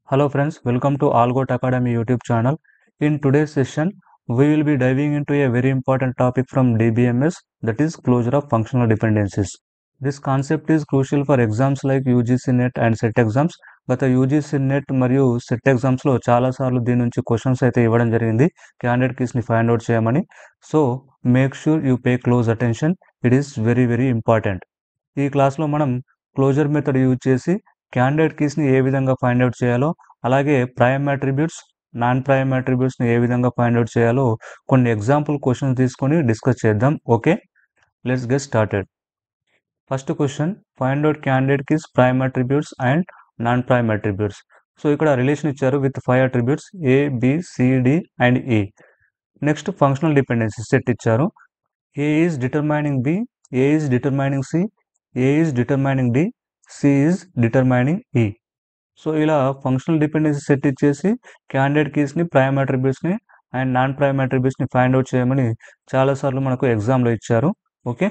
Hello friends, welcome to Algot Academy YouTube channel. In today's session, we will be diving into a very important topic from DBMS, that is closure of functional dependencies. This concept is crucial for exams like UGC NET and SET exams. గత UGC net మరియు set ఎగ్జామ్స్లో చాలాసార్లు దీని నుంచి questions అయితే ఇవ్వడం జరిగింది candidate కీస్ని ఫైండ్ అవుట్ చేయమని. So make sure you pay close attention, it is very very important. ఈ క్లాస్లో మనం క్లోజర్ మెథడ్ యూజ్ చేసి క్యాండిడేట్ కీస్ని ఏ విధంగా ఫైండ్ అవుట్ చేయాలో, అలాగే ప్రైమ్ అట్రిబ్యూట్స్, నాన్ ప్రైమ్ అట్రిబ్యూట్స్ని ఏ విధంగా ఫైండ్ అవుట్ చేయాలో కొన్ని ఎగ్జాంపుల్ క్వశ్చన్స్ తీసుకొని డిస్కస్ చేద్దాం. Okay, let's get started. First question, find out candidate keys prime attributes and non prime attributes. So ఇక్కడ రిలేషన్ ఇచ్చారు with 5 attributes A, B, C, D and E. Next functional dependency set ఇచ్చారు. A is determining B, A is determining C, A is determining D, C is determining E. So ఇలా functional dependency set ఇచ్చేసి candidate కీస్ని, prime అట్రిబ్యూట్స్ని and non prime అట్రిబ్యూట్స్ని find out చేయమని చాలాసార్లు మనకు ఎగ్జామ్లో ఇచ్చారు. Okay,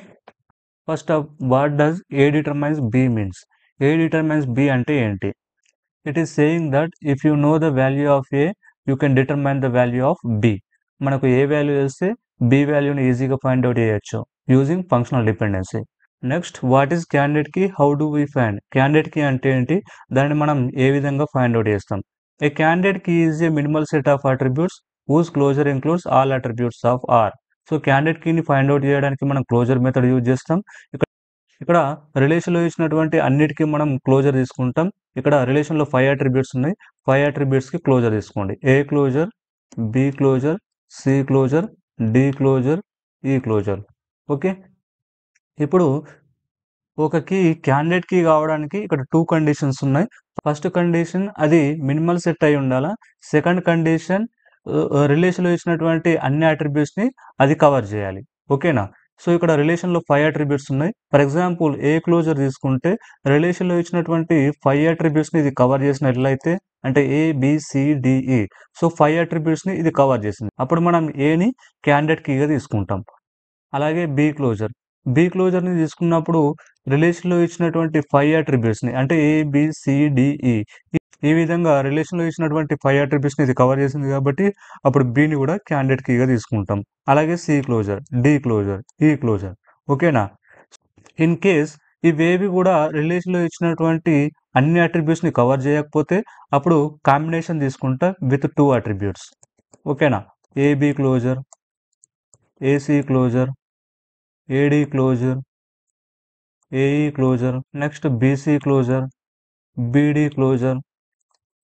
first of what does A determines B means? A determines B అంటే ఏంటి? It is saying that if you know the value of A, you can determine the value of B. మనకు A value వేస్తే B వాల్యూని ఈజీగా find out చేయొచ్చు using functional dependency. Next, what is candidate key, how do we find? Candidate key అంటే ఏంటి, దాన్ని మనం ఏ విధంగా ఫైండ్ అవుట్ చేస్తాం? A candidate key is a minimal set of attributes who's closure includes all attributes of R. So candidate కీని find out చేయడానికి మనం క్లోజర్ మెథడ్ యూజ్ చేస్తాం. ఇక్కడ రిలేషన్లో ఇచ్చినటువంటి అన్నిటికీ మనం క్లోజర్ తీసుకుంటాం. ఇక్కడ రిలేషన్లో 5 అట్రిబ్యూట్స్ ఉన్నాయి. 5 అట్రిబ్యూట్స్కి క్లోజర్ తీసుకోండి. A closure, B closure, C closure, D closure, E closure. Okay, ఇప్పుడు ఒక కీ క్యాండిడేట్ కీ కావడానికి ఇక్కడ 2 కండిషన్స్ ఉన్నాయి. ఫస్ట్ కండిషన్ అది మినిమల్ సెట్ అయి ఉండాలా. సెకండ్ కండిషన్ రిలేషన్లో ఇచ్చినటువంటి అన్ని అట్రిబ్యూట్స్ని అది కవర్ చేయాలి. ఓకేనా? సో ఇక్కడ రిలేషన్లో 5 అట్రిబ్యూట్స్ ఉన్నాయి. ఫర్ ఎగ్జాంపుల్ ఏ క్లోజర్ తీసుకుంటే రిలేషన్లో ఇచ్చినటువంటి 5 అట్రిబ్యూట్స్ని ఇది కవర్ చేసినట్లయితే, అంటే ఏ, బి, సి, డి, ఈ. సో 5 అట్రిబ్యూట్స్ని ఇది కవర్ చేసింది. అప్పుడు మనం ఏని క్యాండిడేట్ కీగా తీసుకుంటాం. అలాగే బి క్లోజర్, బి క్లోజర్ని తీసుకున్నప్పుడు రిలేషన్లో ఇచ్చినటువంటి 5 అట్రిబ్యూట్స్ని, అంటే ఏ, బి, సి, డి, ఈ, ఈ విధంగా రిలేషన్లో ఇచ్చినటువంటి 5 అట్రిబ్యూట్స్ని ఇది కవర్ చేసింది కాబట్టి అప్పుడు బిని కూడా క్యాండిడేట్ కీగా తీసుకుంటాం. అలాగే C closure, D closure, E closure. ఓకేనా? ఇన్ కేస్ ఇవేవి కూడా రిలేషన్లో ఇచ్చినటువంటి అన్ని అట్రిబ్యూట్స్ని కవర్ చేయకపోతే అప్పుడు కాంబినేషన్ తీసుకుంటా విత్ 2 అట్రిబ్యూట్స్. ఓకేనా? AB closure, AC closure, AD closure, AE closure, next BC closure, BD closure,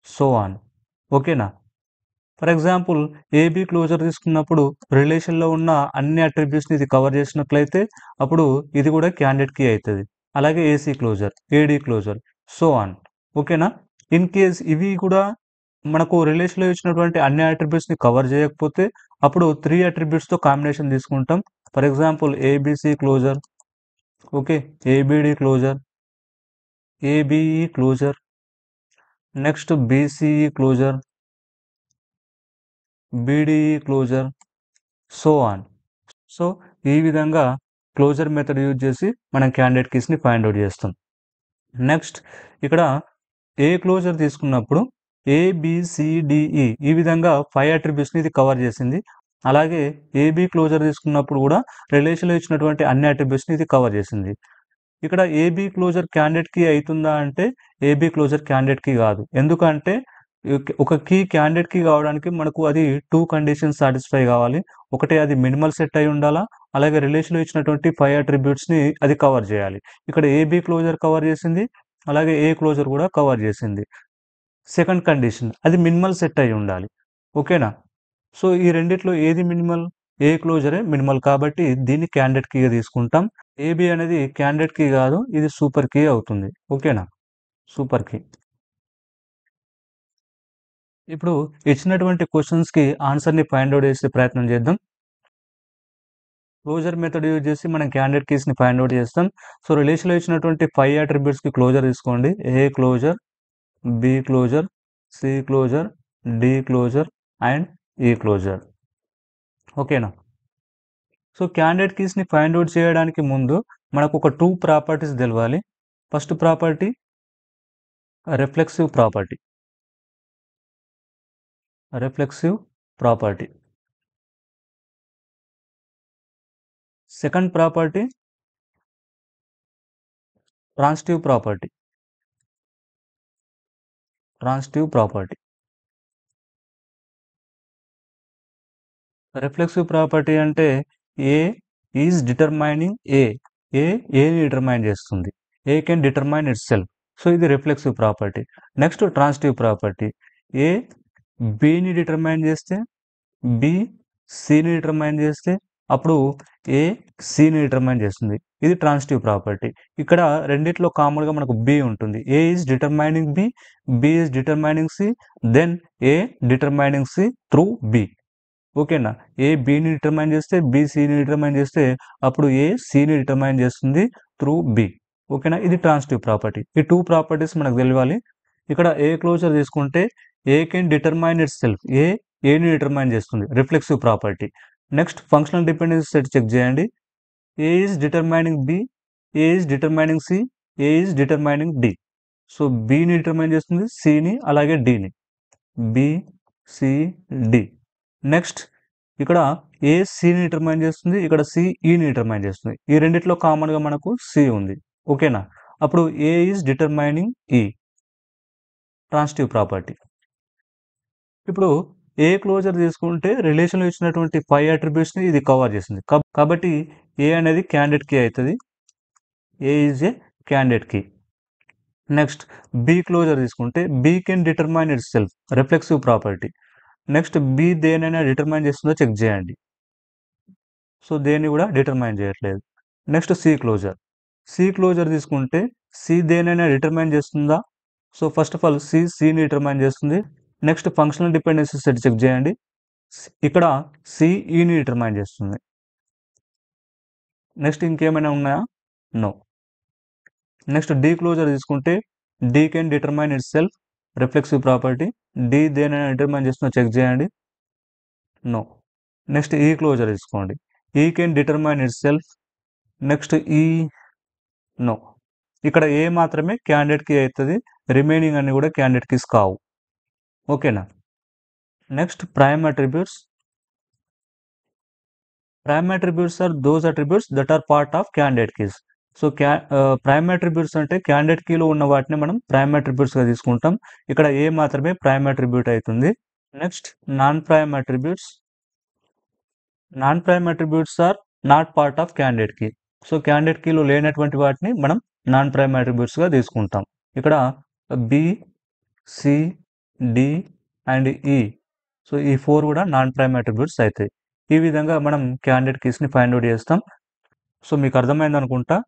so on. ఓకేనా? ఫర్ ఎగ్జాంపుల్ ఏబీ క్లోజర్ తీసుకున్నప్పుడు రిలేషన్లో ఉన్న అన్ని అట్రిబ్యూట్స్ని ఇది కవర్ చేసినట్లయితే అప్పుడు ఇది కూడా క్యాండిడేట్ కీ అవుతుంది. అలాగే AC closure, AD closure, so on. ఓకేనా? ఇన్ కేస్ ఇవి కూడా మనకు రిలేషన్లో ఇచ్చినటువంటి అన్ని అట్రిబ్యూట్స్ని కవర్ చేయకపోతే అప్పుడు 3 అట్రిబ్యూట్స్తో కాంబినేషన్ తీసుకుంటాం. For example ABC closure, okay, ABD closure, ABE closure, next BCE closure, BDE closure, so on. So ఈ విధంగా క్లోజర్ మెథడ్ యూజ్ చేసి మనం క్యాండిడేట్ కీస్ని ఫైండ్ అవుట్ చేస్తాం. నెక్స్ట్, ఇక్కడ ఏ క్లోజర్ తీసుకున్నప్పుడు ఏబిసిడిఈ ఈ విధంగా 5 అట్రిబ్యూట్స్ని ఇది కవర్ చేసింది. అలాగే ఏబి క్లోజర్ తీసుకున్నప్పుడు కూడా రిలేషన్లో ఇచ్చినటువంటి అన్ని అట్రిబ్యూట్స్ని ఇది కవర్ చేసింది. ఇక్కడ ఏబీ క్లోజర్ క్యాండిడేట్ కీ అవుతుందా అంటే ఏబీ క్లోజర్ క్యాండిడేట్ కీ కాదు. ఎందుకంటే ఒక కీ క్యాండిడేట్ కీ కావడానికి మనకు అది 2 కండిషన్స్ సాటిస్ఫై కావాలి. ఒకటి అది మినిమల్ సెట్ అయి ఉండాలా, అలాగే రిలేషన్లో ఇచ్చినటువంటి 5 అట్రిబ్యూట్స్ని అది కవర్ చేయాలి. ఇక్కడ ఏబీ క్లోజర్ కవర్ చేసింది, అలాగే ఏ క్లోజర్ కూడా కవర్ చేసింది. సెకండ్ కండిషన్ అది మినిమల్ సెట్ అయి ఉండాలి. ఓకేనా? సో ఈ రెండిట్లో ఏది మినిమల్? ఏ క్లోజరే మినిమల్ కాబట్టి దీన్ని క్యాండిడేట్ కీగా తీసుకుంటాం. ఏబి అనేది క్యాండిడేట్ కీ కాదు, ఇది సూపర్ కీ అవుతుంది. ఓకేనా? Super key. ఇప్పుడు ఇచ్చినటువంటి క్వశ్చన్స్కి ఆన్సర్ని ఫైండ్ అవుట్ చేసే ప్రయత్నం చేద్దాం. క్లోజర్ మెథడ్ యూజ్ చేసి మనం క్యాండిడేట్ కీస్ని ఫైండ్ అవుట్ చేస్తాం. సో రిలేషన్లో ఇచ్చినటువంటి 5 అట్రిబ్యూట్స్కి క్లోజర్ తీసుకోండి. A closure, B closure, C closure, D closure and E closure. ఓకేనా? సో క్యాండిడేట్ కీస్ని ఫైండ్ అవుట్ చేయడానికి ముందు మనకు ఒక 2 ప్రాపర్టీస్ తెలవాలి. First property reflexive property. reflexive property. Second property, transitive property. Transitive property. Reflexive property అంటే A is determining ఏని determine చేస్తుంది. A can determine itself. So ఇది reflexive property. Next transitive property. A బిని determine చేస్తే, B సిని determine చేస్తే అప్పుడు ఏ సిని డిటర్మైన్ చేస్తుంది. ఇది ట్రాన్సిటివ్ ప్రాపర్టీ. ఇక్కడ రెండిట్లో కామన్గా మనకు బి ఉంటుంది. A is determining B is determining C, then A determining C through B. ఓకేనా. ఏ బిని డిటర్మైన్ చేస్తే, బి సిని డిటర్మైన్ చేస్తే అప్పుడు ఏ సిని డిటర్మైన్ చేస్తుంది త్రూ బి. ఓకేనా. ఇది ట్రాన్సిటివ్ ప్రాపర్టీ. ఈ టూ ప్రాపర్టీస్ మనకు తెలియాలి. ఇక్కడ ఏ క్లోజర్ తీసుకుంటే A can determine itself. ఏని డిటర్మైన్ చేస్తుంది, reflexive property. Next functional dependency set check చేయండి. A is determining B, A is determining C, A is determining D. So బిని determine చేస్తుంది, సిని అలాగే డిని. B C D. నెక్స్ట్ ఇక్కడ A సిని డిటర్మైన్ చేస్తుంది, ఇక్కడ సి ఈని డిటర్మైన్ చేస్తుంది. ఈ రెండిట్లో కామన్గా మనకు సి ఉంది. ఓకేనా. అప్పుడు ఏ ఈజ్ డిటర్మైనింగ్ ఈ, ట్రాన్సిటివ్ ప్రాపర్టీ. ఇప్పుడు ఏ క్లోజర్ తీసుకుంటే రిలేషన్లో ఇచ్చినటువంటి 5 అట్రిబ్యూట్స్ని ఇది కవర్ చేస్తుంది. కాబట్టి ఏ అనేది క్యాండిడేట్ కీ అవుతుంది. A is a candidate key. Next B closure తీసుకుంటే B can determine itself, reflexive property. Next B దేనైనా డిటర్మైన్ చేస్తుందో చెక్ చేయండి. సో దేన్ని కూడా డిటర్మైన్ చేయట్లేదు. నెక్స్ట్ సి క్లోజర్ తీసుకుంటే సి దేనైనా డిటర్మైన్ చేస్తుందా. సో ఫస్ట్ ఆఫ్ ఆల్ సిని డిటర్మైన్ చేస్తుంది. Next functional dependency set check చేయండి. ఇక్కడ సి ఈని డిటర్మైన్ చేస్తుంది. నెక్స్ట్ ఇంకేమైనా ఉన్నాయా, నో. నెక్స్ట్ డి క్లోజర్ తీసుకుంటే D can determine itself, reflexive property. D దేనైనా డిటర్మైన్ చేస్తుందో చెక్ చేయండి, నో. నెక్స్ట్ ఈ క్లోజర్ తీసుకోండి. E can determine itself. Next E, no. ఇక్కడ ఏ మాత్రమే క్యాండిడేట్ కీ అవుతుంది, రిమైనింగ్ అన్ని కూడా క్యాండిడేట్ కీస్ కావు. ఓకేనా. Next prime attributes. Prime attributes are those attributes that are part of candidate keys. So prime attributes అంటే candidate కీలో ఉన్న వాటిని మనం ప్రైమ్ అట్రిబ్యూట్స్గా తీసుకుంటాం. ఇక్కడ ఏ మాత్రమే ప్రైమ్ అట్రిబ్యూట్ అవుతుంది. Next non prime attributes. Non prime attributes are not part of candidate key. So candidate కీలో లేనటువంటి వాటిని మనం నాన్ ప్రైమ్ అట్రిబ్యూట్స్గా తీసుకుంటాం. ఇక్కడ B, C, D and E. So ఈ 4 కూడా నాన్ ప్రైమ్ అట్రిబ్యూట్స్ అవుతాయి. ఈ విధంగా మనం క్యాండిడేట్ కీస్ని ఫైండ్ అవుట్ చేస్తాం. సో మీకు అర్థమైంది అనుకుంటా.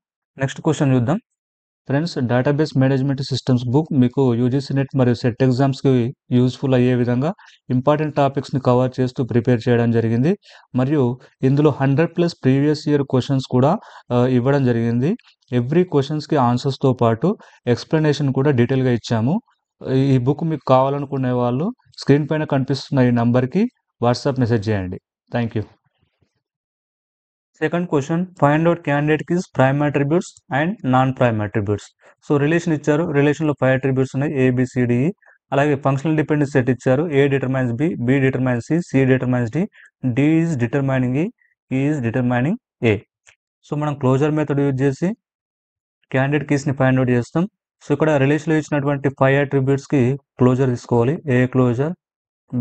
నెక్స్ట్ క్వశ్చన్ చూద్దాం. Friends, database management systems book మీకు యూజీసీ నెట్ మరియు సెట్ ఎగ్జామ్స్కి యూస్ఫుల్ అయ్యే విధంగా ఇంపార్టెంట్ టాపిక్స్ని కవర్ చేస్తూ ప్రిపేర్ చేయడం జరిగింది. మరియు ఇందులో 100+ ప్రీవియస్ ఇయర్ క్వశ్చన్స్ కూడా ఇవ్వడం జరిగింది. ఎవ్రీ క్వశ్చన్స్కి ఆన్సర్స్తో పాటు ఎక్స్ప్లెనేషన్ కూడా డీటెయిల్గా ఇచ్చాము. ఈ బుక్ మీకు కావాలనుకునే వాళ్ళు స్క్రీన్ పైన కనిపిస్తున్న ఈ నంబర్కి వాట్సాప్ మెసేజ్ చేయండి. Thank you. Second question, find out candidate keys prime attributes and non prime attributes. So relation ఇచ్చారు. రిలేషన్లో 5 అట్రిబ్యూట్స్ ఉన్నాయి, ఏబిసిడిఈ. అలాగే ఫంక్షనల్ డిపెండెన్స్ సెట్ ఇచ్చారు. A determines B determines C determines D is determining E is determining A. So మనం closure method use చేసి candidate కీస్ని find out చేస్తాం. So ఇక్కడ రిలేషన్లో ఇచ్చినటువంటి 5 అట్రిబ్యూట్స్కి క్లోజర్ తీసుకోవాలి. A closure,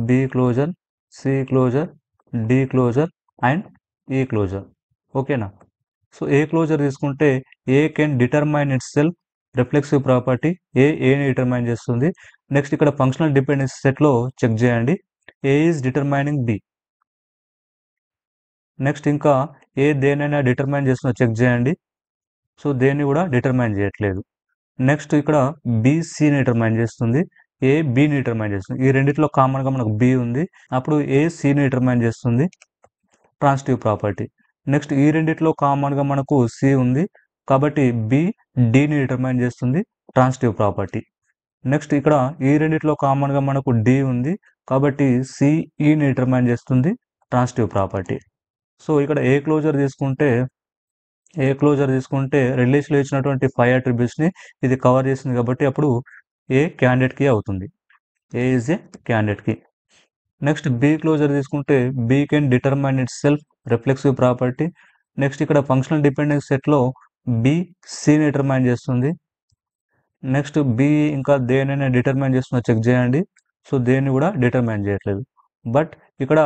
B closure, C closure, D closure and E closure. ఓకేనా. సో ఏ క్లోజర్ తీసుకుంటే A can determine itself, reflexive property. ఏని డిటర్మైన్ చేస్తుంది. నెక్స్ట్ ఇక్కడ ఫంక్షనల్ డిపెండెన్సీ సెట్లో చెక్ చేయండి. A is determining B. Next ఇంకా ఏ దేనైనా డిటర్మైన్ చేస్తుందో చెక్ చేయండి. సో దేన్ని కూడా డిటర్మైన్ చేయట్లేదు. నెక్స్ట్ ఇక్కడ బీసీని డిటర్మైన్ చేస్తుంది, ఏ బిని డిటర్మైన్ చేస్తుంది. ఈ రెండిట్లో కామన్గా మనకు బి ఉంది. అప్పుడు ఏ సిని డిటర్మైన్ చేస్తుంది, ట్రాన్సిటివ్ ప్రాపర్టీ. నెక్స్ట్ ఈ రెండిట్లో కామన్గా మనకు సి ఉంది, కాబట్టి బి డిని డిటర్మైన్ చేస్తుంది, ట్రాన్సిటివ్ ప్రాపర్టీ. నెక్స్ట్ ఇక్కడ ఈ రెండిట్లో కామన్గా మనకు డి ఉంది, కాబట్టి సి ఈని డిటర్మైన్ చేస్తుంది, ట్రాన్సిటివ్ ప్రాపర్టీ. సో ఇక్కడ ఏ క్లోజర్ తీసుకుంటే రిలేషన్లో ఇచ్చినటువంటి 5 అట్రిబ్యూట్స్ని ఇది కవర్ చేసింది, కాబట్టి అప్పుడు ఏ క్యాండిడేట్ కీ అవుతుంది. A is a candidate key. Next B closure తీసుకుంటే B can determine itself reflexive property. Next ఇక్కడ ఫంక్షనల్ డిపెండెన్స్ సెట్లో బి సిని డిటర్మైన్ చేస్తుంది. నెక్స్ట్ బి ఇంకా దేనైనా డిటర్మైన్ చేస్తుందో చెక్ చేయండి. సో దేన్ని కూడా డిటర్మైన్ చేయట్లేదు. బట్ ఇక్కడ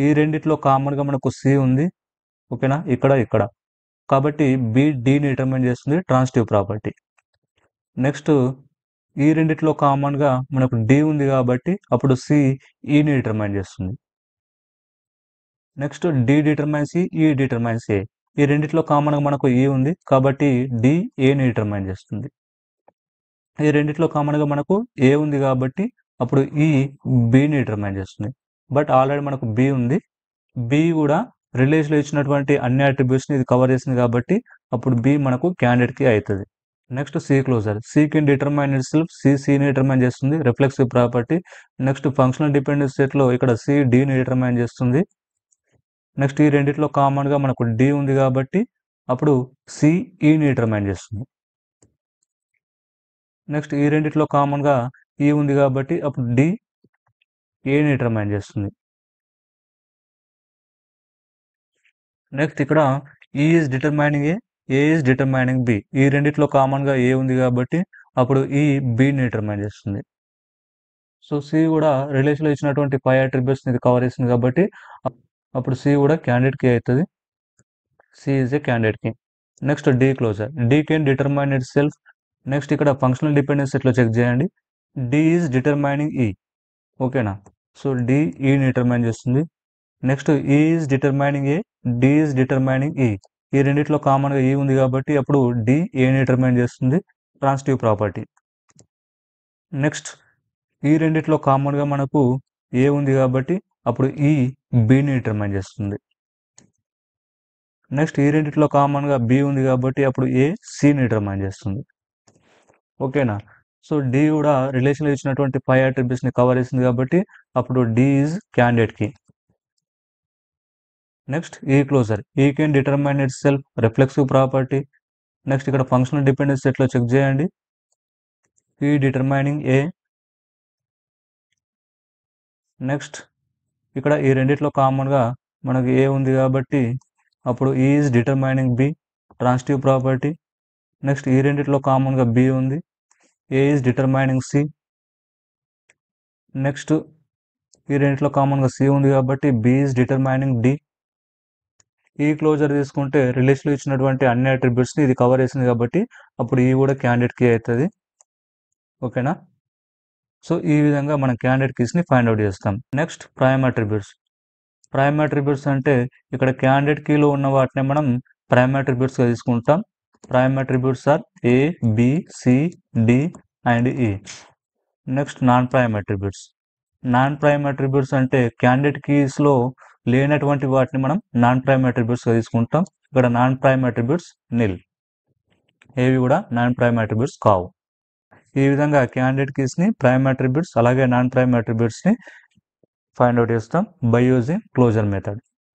ఈ రెండిట్లో కామన్గా మనకు సి ఉంది, ఓకేనా, ఇక్కడ కాబట్టి బి డిని డిటర్మైన్ చేస్తుంది, ట్రాన్సిటివ్ ప్రాపర్టీ. నెక్స్ట్ ఈ రెండిట్లో కామన్గా మనకు డి ఉంది కాబట్టి అప్పుడు సి ఈని డిటర్మైన్ చేస్తుంది. నెక్స్ట్ డి డిటర్మైన్స్ ఈ డిటర్మైన్స్ ఏ. ఈ రెండిట్లో కామన్గా మనకు ఈ ఉంది కాబట్టి డి ఏని డిటర్మైన్ చేస్తుంది. ఈ రెండిట్లో కామన్గా మనకు ఏ ఉంది కాబట్టి అప్పుడు ఈ బిని డిటర్మైన్ చేస్తుంది. బట్ ఆల్రెడీ మనకు బి ఉంది, బి కూడా రిలేషన్లో ఇచ్చినటువంటి అన్ని అట్రిబ్యూట్స్ని ఇది కవర్ చేసింది కాబట్టి అప్పుడు బి మనకు క్యాండిడేట్కి అవుతుంది. Next C closure, C can determine itself, సిని డిటర్మైన్ చేస్తుంది, reflexive property. Next functional dependence సెట్లో ఇక్కడ సి డిని డిటర్మైన్ చేస్తుంది. నెక్స్ట్ ఈ రెండిట్లో కామన్గా మనకు డి ఉంది కాబట్టి అప్పుడు సి ఈని డిటర్మైన్ చేస్తుంది. నెక్స్ట్ ఈ రెండిట్లో కామన్గా ఈ ఉంది కాబట్టి అప్పుడు డి ఏని డిటర్మైన్ చేస్తుంది. నెక్స్ట్ ఇక్కడ E is determining A is determining B. ఈ రెండిట్లో కామన్గా ఏ ఉంది కాబట్టి అప్పుడు ఈ బిని డిటర్మైన్ చేస్తుంది. సో సి కూడా రిలేషన్లో ఇచ్చినటువంటి 5 అట్రిబ్యూట్స్ని ఇది కవర్ చేస్తుంది కాబట్టి అప్పుడు సి కూడా క్యాండిడేట్కి అవుతుంది. సి ఈజ్ ఏ క్యాండిడేట్కి. Next D closure, D can determine itself. Next ఇక్కడ ఫంక్షనల్ డిపెండెన్స్ ఎట్లా చెక్ చేయండి. డి ఈజ్ డిటర్మైనింగ్ ఈ, ఓకేనా, సో డి ఈని డిటర్మైన్ చేస్తుంది. Next E is determining A, D is determining E. ఈ రెండిట్లో కామన్గా ఈ ఉంది కాబట్టి అప్పుడు డి ఏని డిటర్మైన్ చేస్తుంది, ట్రాన్సిటివ్ ప్రాపర్టీ. నెక్స్ట్ ఈ రెండిట్లో కామన్గా మనకు ఏ ఉంది కాబట్టి అప్పుడు ఈ బిని డిటర్మైన్ చేస్తుంది. నెక్స్ట్ ఈ రెండిట్లో కామన్గా బి ఉంది కాబట్టి అప్పుడు ఏ సిని డిటర్మైన్ చేస్తుంది, ఓకేనా. సో డి కూడా రిలేషన్లో ఇచ్చినటువంటి 5 అట్రిబ్యూట్స్ని కవర్ చేసింది కాబట్టి అప్పుడు D is క్యాండిడేట్కి. Next E closure, ఈ can determine itself, reflexive property. Next ఇక్కడ ఫంక్షనల్ డిపెండెన్స్ ఎట్లా చెక్ చేయండి. ఈ డిటర్మైనింగ్ ఏ. నెక్స్ట్ ఇక్కడ ఈ రెండిట్లో కామన్గా మనకు ఏ ఉంది కాబట్టి అప్పుడు E is determining B, transitive property. Next ఈ రెండిట్లో కామన్గా బి ఉంది, A is determining C. Next ఈ రెండిట్లో కామన్గా సి ఉంది కాబట్టి బి ఈజ్ డిటర్మైనింగ్ డి. ఈ క్లోజర్ తీసుకుంటే రిలేషన్లో ఇచ్చినటువంటి అన్ని అట్రిబ్యూట్స్ని ఇది కవర్ చేసింది కాబట్టి అప్పుడు ఈ కూడా క్యాండిడేట్కి అవుతుంది, ఓకేనా. సో ఈ విధంగా మనం క్యాండిడేట్ కీస్ని ఫైండ్ అవుట్ చేస్తాం. Next prime attributes. Prime attributes అంటే ఇక్కడ క్యాండిడేట్ కీలో ఉన్న వాటిని మనం ప్రైమ్ అట్రిబ్యూట్స్గా తీసుకుంటాం. Prime attributes are A, B, C, D and E. Next non prime attributes. Non prime attributes అంటే క్యాండిడేట్ కీస్లో లేనటువంటి వాటిని మనం నాన్ ప్రైమ్ అట్రిబ్యూట్స్గా తీసుకుంటాం. ఇక్కడ నాన్ ప్రైమ్ అట్రిబ్యూట్స్ నిల్, ఏవి కూడా నాన్ ప్రైమ్ అట్రిబ్యూట్స్ కావు. ఈ విధంగా క్యాండిడేట్ కీస్ని ప్రైమ్ అట్రిబ్యూట్స్ అలాగే నాన్ ప్రైమ్ అట్రిబ్యూట్స్ని ఫైండ్ అవుట్ చేస్తాం బై యూజింగ్ క్లోజర్ మెథడ్.